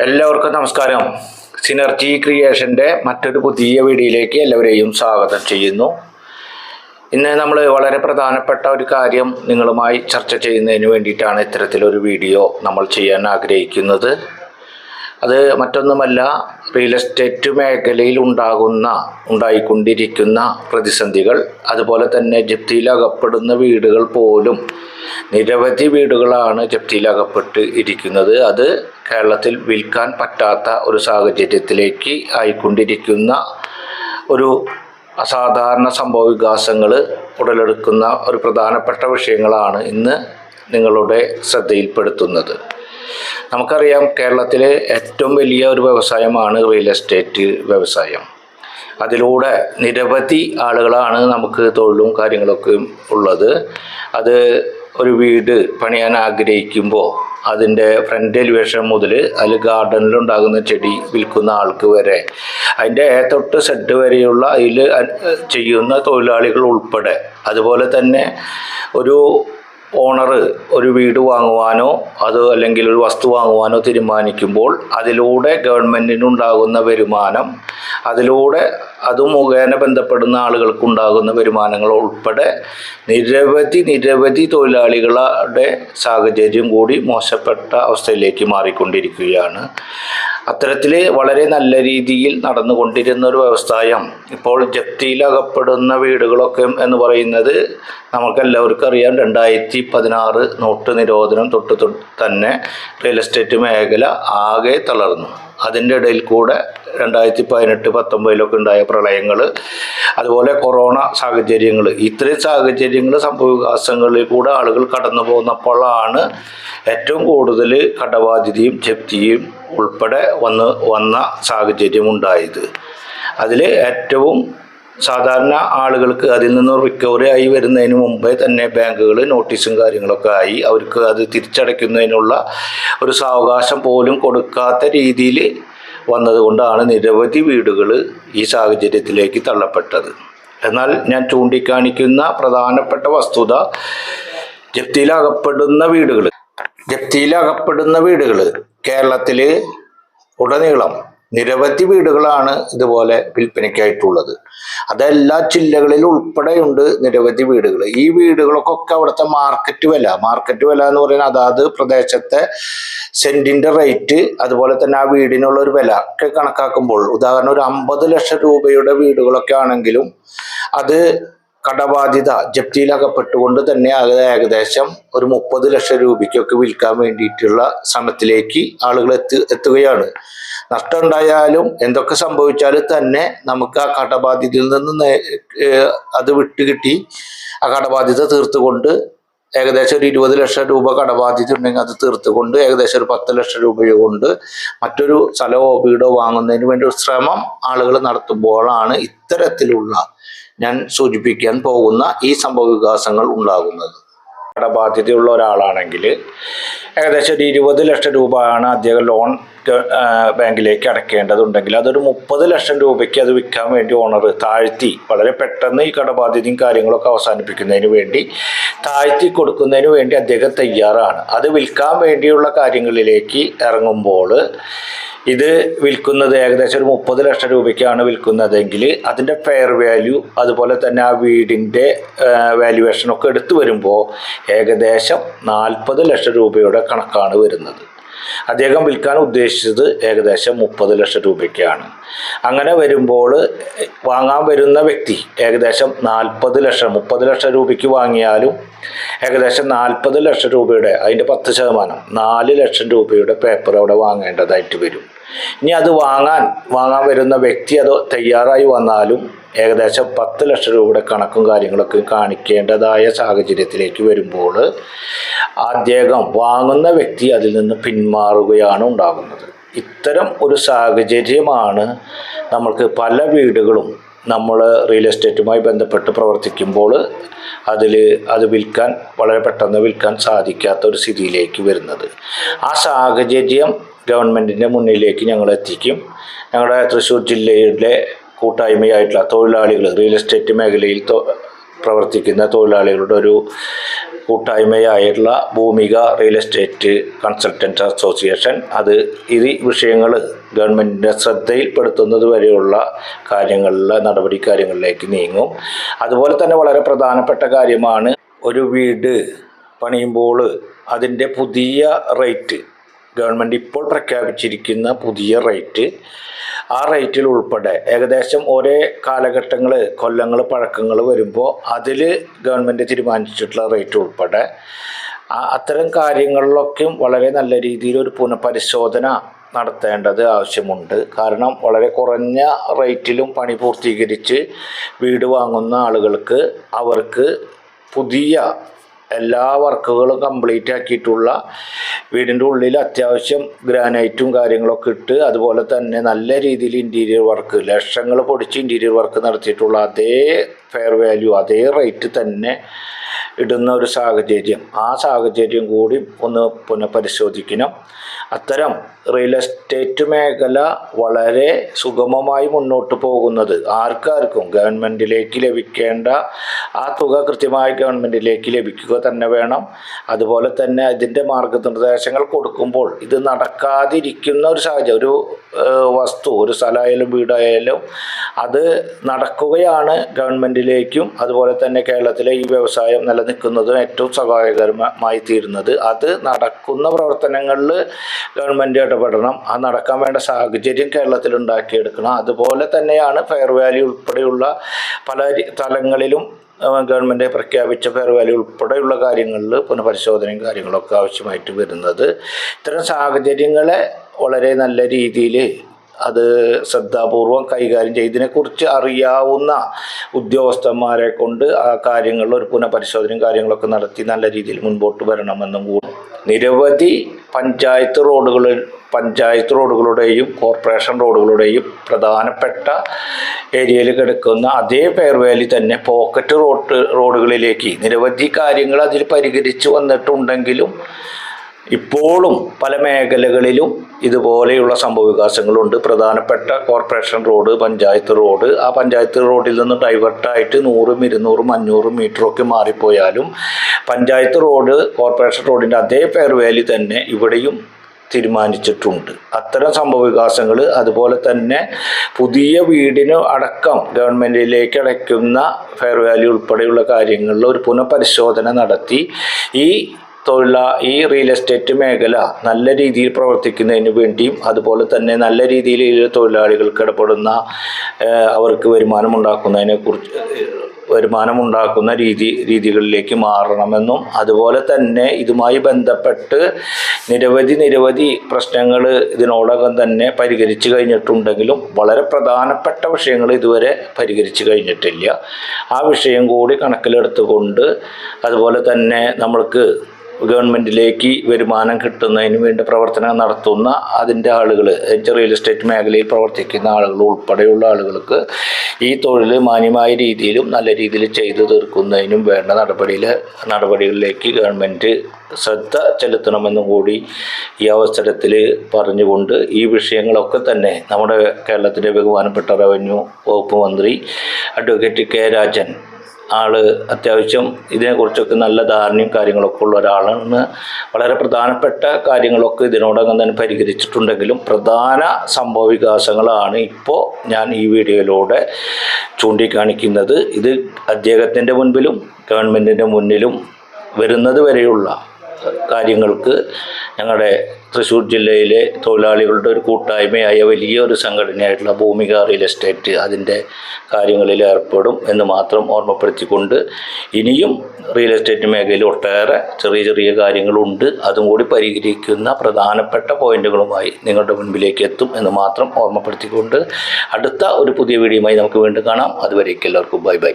എല്ലാവർക്കും നമസ്കാരം. സിനർജി ക്രിയേഷൻ്റെ മറ്റൊരു പുതിയ വീഡിയോയിലേക്ക് എല്ലാവരെയും സ്വാഗതം ചെയ്യുന്നു. ഇന്ന് നമ്മൾ വളരെ പ്രധാനപ്പെട്ട ഒരു കാര്യം നിങ്ങളുമായി ചർച്ച ചെയ്യുന്നതിന് വേണ്ടിയിട്ടാണ് ഇത്തരത്തിലൊരു വീഡിയോ നമ്മൾ ചെയ്യാൻ ആഗ്രഹിക്കുന്നത്. അത് മറ്റൊന്നുമല്ല, റിയൽ എസ്റ്റേറ്റ് മേഖലയിൽ ഉണ്ടായിക്കൊണ്ടിരിക്കുന്ന പ്രതിസന്ധികൾ, അതുപോലെ തന്നെ ജപ്തിയിലകപ്പെടുന്ന വീടുകൾ പോലും നിരവധി വീടുകളാണ് ജപ്തിയിലകപ്പെട്ട് ഇരിക്കുന്നത്. അത് കേരളത്തിൽ വിൽക്കാൻ പറ്റാത്ത ഒരു സാഹചര്യത്തിലേക്ക് ആയിക്കൊണ്ടിരിക്കുന്ന ഒരു അസാധാരണ സംഭവ വികാസങ്ങൾ ഉടലെടുക്കുന്ന ഒരു പ്രധാനപ്പെട്ട വിഷയങ്ങളാണ് ഇന്ന് നിങ്ങളുടെ ശ്രദ്ധയിൽപ്പെടുത്തുന്നത്. നമുക്കറിയാം, കേരളത്തിലെ ഏറ്റവും വലിയ ഒരു വ്യവസായമാണ് റിയൽ എസ്റ്റേറ്റ് വ്യവസായം. അതിലൂടെ നിരവധി ആളുകളാണ് നമുക്ക് തൊഴിലും കാര്യങ്ങളൊക്കെ ഉള്ളത്. അത് ഒരു വീട് പണിയാൻ ആഗ്രഹിക്കുമ്പോൾ അതിൻ്റെ ഫ്രണ്ട് എലിവേഷൻ മുതൽ അതിൽ ഗാർഡനിലുണ്ടാകുന്ന ചെടി വിൽക്കുന്ന ആൾക്ക് വരെ, അതിൻ്റെ തൊട്ട് സെഡ് വരെയുള്ള അതിൽ ചെയ്യുന്ന തൊഴിലാളികൾ ഉൾപ്പെടെ, അതുപോലെ തന്നെ ഒരു ഓണർ ഒരു വീട് വാങ്ങുവാനോ അല്ലെങ്കിൽ ഒരു വസ്തു വാങ്ങുവാനോ തീരുമാനിക്കുമ്പോൾ അതിലൂടെ ഗവൺമെൻറ്റിനുണ്ടാകുന്ന വരുമാനം, അതിലൂടെ അത് മുഖേന ബന്ധപ്പെടുന്ന ആളുകൾക്കുണ്ടാകുന്ന വരുമാനങ്ങൾ ഉൾപ്പെടെ നിരവധി തൊഴിലാളികളുടെ സാഹചര്യം കൂടി മോശപ്പെട്ട അവസ്ഥയിലേക്ക് മാറിക്കൊണ്ടിരിക്കുകയാണ്. അത്തരത്തിൽ വളരെ നല്ല രീതിയിൽ നടന്നുകൊണ്ടിരുന്ന ഒരു വ്യവസായം ഇപ്പോൾ ജപ്തിയിലകപ്പെടുന്ന വീടുകളൊക്കെ എന്ന് പറയുന്നത് നമുക്കെല്ലാവർക്കും അറിയാം. 2016 നോട്ട് നിരോധനം തൊട്ട് തന്നെ റിയൽ എസ്റ്റേറ്റ് മേഖല ആകെ തളർന്നു. അതിൻ്റെ ഇടയിൽ കൂടെ 2018-19 ഉണ്ടായ പ്രളയങ്ങൾ, അതുപോലെ കൊറോണ സാഹചര്യങ്ങൾ, ഇത്രയും സാഹചര്യങ്ങൾ സംഭവവികാസങ്ങളിൽ കൂടെ ആളുകൾ കടന്നു പോകുന്നപ്പോഴാണ് ഏറ്റവും കൂടുതൽ കടബാധ്യതയും ജപ്തിയും ഉൾപ്പെടെ വന്ന സാഹചര്യം ഉണ്ടായത്. അതിൽ ഏറ്റവും സാധാരണ ആളുകൾക്ക് അതിൽ നിന്ന് റിക്കവറി ആയി വരുന്നതിന് മുമ്പേ തന്നെ ബാങ്കുകൾ നോട്ടീസും കാര്യങ്ങളൊക്കെ ആയി അവർക്ക് അത് തിരിച്ചടയ്ക്കുന്നതിനുള്ള ഒരു സാവകാശം പോലും കൊടുക്കാത്ത രീതിയിൽ വന്നതുകൊണ്ടാണ് നിരവധി വീടുകൾ ഈ സാഹചര്യത്തിലേക്ക് തള്ളപ്പെട്ടത്. എന്നാൽ ഞാൻ ചൂണ്ടിക്കാണിക്കുന്ന പ്രധാനപ്പെട്ട വസ്തുത, ജപ്തിയിലകപ്പെടുന്ന വീടുകൾ കേരളത്തിൽ ഉടനീളം നിരവധി വീടുകളാണ് ഇതുപോലെ വിൽപ്പനയ്ക്കായിട്ടുള്ളത്. അതെല്ലാ ജില്ലകളിലും ഉൾപ്പെടെയുണ്ട് നിരവധി വീടുകൾ. ഈ വീടുകൾക്കൊക്കെ അവിടുത്തെ മാർക്കറ്റ് വില എന്ന് പറയുന്നത് അതാത് പ്രദേശത്തെ സെന്റിന്റെ റേറ്റ്, അതുപോലെ തന്നെ ആ വീടിനുള്ള ഒരു വില ഒക്കെ കണക്കാക്കുമ്പോൾ, ഉദാഹരണം ഒരു 50 ലക്ഷം രൂപയുടെ വീടുകളൊക്കെ ആണെങ്കിലും അത് കടബാധ്യത ജപ്തിയിലകപ്പെട്ടുകൊണ്ട് തന്നെ അത് ഏകദേശം ഒരു 30 ലക്ഷം രൂപയ്ക്കൊക്കെ വിൽക്കാൻ വേണ്ടിയിട്ടുള്ള ശ്രമത്തിലേക്ക് ആളുകൾ എത്തുകയാണ്. നഷ്ടം ഉണ്ടായാലും എന്തൊക്കെ സംഭവിച്ചാലും തന്നെ നമുക്ക് ആ കടബാധ്യതയിൽ നിന്ന് അത് വിട്ടുകിട്ടി ആ കടബാധ്യത തീർത്തുകൊണ്ട് ഏകദേശം ഒരു 20 ലക്ഷം രൂപ കടബാധ്യത ഉണ്ടെങ്കിൽ അത് തീർത്തുകൊണ്ട് ഏകദേശം ഒരു 10 ലക്ഷം രൂപ കൊണ്ട് മറ്റൊരു സ്ഥലമോ വീടോ വാങ്ങുന്നതിന് വേണ്ടി ഒരു ശ്രമം ആളുകൾ നടത്തുമ്പോഴാണ് ഇത്തരത്തിലുള്ള ഞാൻ സൂചിപ്പിക്കാൻ പോകുന്ന ഈ സംഭവ വികാസങ്ങൾ ഉണ്ടാകുന്നത്. കടബാധ്യതയുള്ള ഒരാളാണെങ്കിൽ ഏകദേശം ഒരു 20 ലക്ഷം രൂപയാണ് അദ്ദേഹം ലോൺ ബാങ്കിലേക്ക് അടയ്ക്കേണ്ടതുണ്ടെങ്കിൽ അതൊരു 30 ലക്ഷം രൂപയ്ക്ക് അത് വിൽക്കാൻ വേണ്ടി ഓണർ വളരെ പെട്ടെന്ന് ഈ കടബാധ്യതയും കാര്യങ്ങളൊക്കെ അവസാനിപ്പിക്കുന്നതിന് വേണ്ടി താഴ്ത്തി കൊടുക്കുന്നതിന് വേണ്ടി അദ്ദേഹം തയ്യാറാണ്. അത് വിൽക്കാൻ വേണ്ടിയുള്ള കാര്യങ്ങളിലേക്ക് ഇറങ്ങുമ്പോൾ ഇത് വിൽക്കുന്നത് ഏകദേശം ഒരു 30 ലക്ഷം രൂപയ്ക്കാണ് വിൽക്കുന്നതെങ്കിൽ അതിൻ്റെ ഫെയർ വാല്യൂ, അതുപോലെ തന്നെ ആ വീടിൻ്റെ വാല്യുവേഷനൊക്കെ എടുത്തു വരുമ്പോൾ ഏകദേശം 40 ലക്ഷം രൂപയുടെ കണക്കാണ് വരുന്നത്. അദ്ദേഹം വിൽക്കാൻ ഉദ്ദേശിച്ചത് ഏകദേശം 30 ലക്ഷം രൂപയ്ക്കാണ്. അങ്ങനെ വരുമ്പോൾ വാങ്ങാൻ വരുന്ന വ്യക്തി ഏകദേശം 30 ലക്ഷം രൂപയ്ക്ക് വാങ്ങിയാലും ഏകദേശം 40 ലക്ഷം രൂപയുടെ അതിൻ്റെ 10% 4 ലക്ഷം രൂപയുടെ പേപ്പർ അവിടെ വാങ്ങേണ്ടതായിട്ട് വരും. ഇനി അത് വാങ്ങാൻ വരുന്ന വ്യക്തി അത് തയ്യാറായി വന്നാലും ഏകദേശം 10 ലക്ഷം രൂപയുടെ കണക്കും കാര്യങ്ങളൊക്കെ കാണിക്കേണ്ടതായ സാഹചര്യത്തിലേക്ക് വരുമ്പോൾ അദ്ദേഹം വാങ്ങുന്ന വ്യക്തി അതിൽ നിന്ന് പിന്മാറുകയാണ് ഉണ്ടാകുന്നത്. ഇത്തരം ഒരു സാഹചര്യമാണ് നമ്മൾക്ക് പല വീടുകളും നമ്മൾ റിയൽ എസ്റ്റേറ്റുമായി ബന്ധപ്പെട്ട് പ്രവർത്തിക്കുമ്പോൾ അത് വളരെ പെട്ടെന്ന് വിൽക്കാൻ സാധിക്കാത്ത ഒരു സ്ഥിതിയിലേക്ക് വരുന്നത്. ആ സാഹചര്യം ഗവൺമെൻറ്റിൻ്റെ മുന്നിലേക്ക് ഞങ്ങൾ എത്തിക്കും. ഞങ്ങളുടെ തൃശ്ശൂർ ജില്ലയിലെ കൂട്ടായ്മയായിട്ടുള്ള തൊഴിലാളികൾ, റിയൽ എസ്റ്റേറ്റ് മേഖലയിൽ പ്രവർത്തിക്കുന്ന തൊഴിലാളികളുടെ ഒരു കൂട്ടായ്മയായിട്ടുള്ള ഭൂമിക റിയൽ എസ്റ്റേറ്റ് കൺസൾട്ടൻറ്റ് അസോസിയേഷൻ ഈ വിഷയങ്ങൾ ഗവൺമെൻറ്റിൻ്റെ ശ്രദ്ധയിൽപ്പെടുത്തുന്നത് വരെയുള്ള കാര്യങ്ങളിലേക്ക് നീങ്ങും. അതുപോലെ തന്നെ വളരെ പ്രധാനപ്പെട്ട കാര്യമാണ്, ഒരു വീട് പണിയുമ്പോൾ അതിൻ്റെ പുതിയ റേറ്റ്, ഗവൺമെൻറ് ഇപ്പോൾ പ്രഖ്യാപിച്ചിരിക്കുന്ന പുതിയ റേറ്റ്, ആ റേറ്റിൽ ഉൾപ്പെടെ ഏകദേശം ഒരേ കൊല്ലങ്ങൾ പഴക്കങ്ങൾ വരുമ്പോൾ അതിൽ ഗവൺമെൻറ് തീരുമാനിച്ചിട്ടുള്ള റേറ്റ് ഉൾപ്പെടെ അത്തരം കാര്യങ്ങളിലൊക്കെയും വളരെ നല്ല രീതിയിൽ ഒരു പുനഃപരിശോധന നടത്തേണ്ടത് ആവശ്യമുണ്ട്. കാരണം വളരെ കുറഞ്ഞ റേറ്റിലും പണി പൂർത്തീകരിച്ച് വീട് വാങ്ങുന്ന ആളുകൾക്ക് അവർക്ക് പുതിയ എല്ലാ വർക്കുകളും കംപ്ലീറ്റ് ആക്കിയിട്ടുള്ള വീടിൻ്റെ ഉള്ളിൽ അത്യാവശ്യം ഗ്രാനൈറ്റും കാര്യങ്ങളൊക്കെ ഇട്ട് അതുപോലെ തന്നെ നല്ല രീതിയിൽ ഇൻറ്റീരിയർ വർക്ക് ലക്ഷങ്ങൾ പൊടിച്ച് ഇൻറ്റീരിയർ വർക്ക് നടത്തിയിട്ടുള്ള അതേ ഫെയർ വാല്യൂ അതേ റേറ്റ് തന്നെ ഇടുന്ന ഒരു സാഹചര്യം കൂടി ഒന്ന് പുനഃപരിശോധിക്കണം. അത്തരം റിയൽ എസ്റ്റേറ്റ് മേഖല വളരെ സുഗമമായി മുന്നോട്ട് പോകുന്നത് ആർക്കാർക്കും ഗവൺമെൻറ്റിലേക്ക് ലഭിക്കേണ്ട ആ തുക കൃത്യമായി ഗവൺമെൻറ്റിലേക്ക് ലഭിക്കുക തന്നെ വേണം. അതുപോലെ തന്നെ അതിൻ്റെ മാർഗനിർദ്ദേശങ്ങൾ കൊടുക്കുമ്പോൾ ഇത് നടക്കാതിരിക്കുന്ന ഒരു സാഹചര്യം, ഒരു വസ്തു, ഒരു സ്ഥലമായാലും വീടായാലും അത് നടക്കുകയാണ് ഗവൺമെൻറ്റിലേക്കും അതുപോലെ തന്നെ കേരളത്തിലെ ഈ വ്യവസായം നിലനിൽക്കുന്നതും ഏറ്റവും സഹായകരമായി തീരുന്നത്. അത് നടക്കുന്ന പ്രവർത്തനങ്ങളിൽ ഗവൺമെൻറ് ഇടപെടണം. അത് നടക്കാൻ വേണ്ട സാഹചര്യം കേരളത്തിൽ ഉണ്ടാക്കിയെടുക്കണം. അതുപോലെ തന്നെയാണ് ഫെയർ വാല്യൂ ഉൾപ്പെടെയുള്ള പല തലങ്ങളിലും ഗവൺമെൻറ് പ്രഖ്യാപിച്ച ഫെയർ വാല്യൂ ഉൾപ്പെടെയുള്ള കാര്യങ്ങളിൽ പുനഃപരിശോധനയും കാര്യങ്ങളൊക്കെ ആവശ്യമായിട്ട് വരുന്നത്. ഇത്തരം സാഹചര്യങ്ങളെ വളരെ നല്ല രീതിയിൽ അത് ശ്രദ്ധാപൂർവം കൈകാര്യം ചെയ്തതിനെക്കുറിച്ച് അറിയാവുന്ന ഉദ്യോഗസ്ഥന്മാരെ കൊണ്ട് ആ കാര്യങ്ങളിൽ ഒരു പുനഃപരിശോധനയും കാര്യങ്ങളൊക്കെ നടത്തി നല്ല രീതിയിൽ മുൻപോട്ട് വരണമെന്നും കൂടി നിരവധി പഞ്ചായത്ത് റോഡുകളുടെയും കോർപ്പറേഷൻ റോഡുകളുടെയും പ്രധാനപ്പെട്ട ഏരിയയിൽ കിടക്കുന്ന അതേ ഫെയർ വാല്യൂ തന്നെ പോക്കറ്റ് റോഡുകളിലേക്ക് നിരവധി കാര്യങ്ങൾ അതിൽ പരിഹരിച്ച് വന്നിട്ടുണ്ടെങ്കിലും ഇപ്പോഴും പല മേഖലകളിലും ഇതുപോലെയുള്ള സംഭവവികാസങ്ങളുണ്ട്. പ്രധാനപ്പെട്ട കോർപ്പറേഷൻ റോഡ്, പഞ്ചായത്ത് റോഡ്, ആ പഞ്ചായത്ത് റോഡിൽ നിന്ന് ഡൈവേർട്ടായിട്ട് 100, 200, 500 മീറ്ററൊക്കെ മാറിപ്പോയാലും പഞ്ചായത്ത് റോഡ് കോർപ്പറേഷൻ റോഡിൻ്റെ അതേ ഫെയർ വാല്യൂ തന്നെ ഇവിടെയും തീരുമാനിച്ചിട്ടുണ്ട്. അത്തരം സംഭവവികാസങ്ങൾ അതുപോലെ തന്നെ പുതിയ വീടിന് അടക്കം ഗവൺമെൻറ്റിലേക്ക് അടയ്ക്കുന്ന ഫെയർ വാല്യൂ ഉൾപ്പെടെയുള്ള കാര്യങ്ങളിൽ ഒരു പുനഃപരിശോധന നടത്തി ഈ റിയൽ എസ്റ്റേറ്റ് മേഖല നല്ല രീതിയിൽ പ്രവർത്തിക്കുന്നതിന് വേണ്ടിയും അതുപോലെ തന്നെ നല്ല രീതിയിൽ തൊഴിലാളികൾക്ക് ഇടപെടുന്ന അവർക്ക് വരുമാനമുണ്ടാക്കുന്ന രീതികളിലേക്ക് മാറണമെന്നും അതുപോലെ തന്നെ ഇതുമായി ബന്ധപ്പെട്ട് നിരവധി പ്രശ്നങ്ങൾ ഇതിനോടകം തന്നെ പരിഹരിച്ചു കഴിഞ്ഞിട്ടുണ്ടെങ്കിലും വളരെ പ്രധാനപ്പെട്ട വിഷയങ്ങൾ ഇതുവരെ പരിഹരിച്ചു കഴിഞ്ഞിട്ടില്ല. ആ വിഷയം കൂടി കണക്കിലെടുത്തുകൊണ്ട് അതുപോലെ തന്നെ നമ്മൾക്ക് ഗവൺമെൻറ്റിലേക്ക് വരുമാനം കിട്ടുന്നതിന് വേണ്ടി പ്രവർത്തനം നടത്തുന്ന അതിൻ്റെ ആളുകൾ, റിയൽ എസ്റ്റേറ്റ് മേഖലയിൽ പ്രവർത്തിക്കുന്ന ആളുകൾ ഉൾപ്പെടെയുള്ള ആളുകൾക്ക് ഈ തൊഴിൽ മാന്യമായ രീതിയിലും നല്ല രീതിയിൽ ചെയ്തു തീർക്കുന്നതിനും വേണ്ട നടപടികളിലേക്ക് ഗവൺമെൻറ് ശ്രദ്ധ ചെലുത്തണമെന്നും കൂടി ഈ അവസരത്തിൽ പറഞ്ഞുകൊണ്ട് ഈ വിഷയങ്ങളൊക്കെ തന്നെ നമ്മുടെ കേരളത്തിലെ ബഹുമാനപ്പെട്ട റവന്യൂ വകുപ്പ് മന്ത്രി അഡ്വക്കേറ്റ് കെ രാജൻ അത്യാവശ്യം ഇതിനെക്കുറിച്ചൊക്കെ നല്ല ധാരണയും കാര്യങ്ങളൊക്കെ ഉള്ള ഒരാളാണ്. വളരെ പ്രധാനപ്പെട്ട കാര്യങ്ങളൊക്കെ ഇതിനോടകം തന്നെ പരിഹരിച്ചിട്ടുണ്ടെങ്കിലും പ്രധാന സംഭവവികാസങ്ങളാണ് ഇപ്പോൾ ഞാൻ ഈ വീഡിയോയിലൂടെ ചൂണ്ടിക്കാണിക്കുന്നത്. ഇത് അദ്ദേഹത്തിൻ്റെ മുൻപിലും ഗവൺമെൻറ്റിൻ്റെ മുന്നിലും വരുന്നത് വരെയുള്ള കാര്യങ്ങൾക്ക് ഞങ്ങളുടെ തൃശ്ശൂർ ജില്ലയിലെ തൊഴിലാളികളുടെ ഒരു കൂട്ടായ്മയായ വലിയൊരു സംഘടനയായിട്ടുള്ള ഭൂമിക റിയൽ എസ്റ്റേറ്റ് അതിൻ്റെ കാര്യങ്ങളിൽ ഏർപ്പെടും എന്ന് മാത്രം ഓർമ്മപ്പെടുത്തിക്കൊണ്ട് ഇനിയും റിയൽ എസ്റ്റേറ്റ് മേഖലയിൽ ഒട്ടേറെ ചെറിയ കാര്യങ്ങളുണ്ട്. അതും കൂടി പരിഹരിക്കുന്ന പ്രധാനപ്പെട്ട പോയിന്റുകളുമായി നിങ്ങളുടെ മുൻപിലേക്ക് എത്തും എന്ന് മാത്രം ഓർമ്മപ്പെടുത്തിക്കൊണ്ട് അടുത്ത ഒരു പുതിയ വീഡിയോയുമായി നമുക്ക് വീണ്ടും കാണാം. അതുവരേക്കും എല്ലാവർക്കും ബൈ.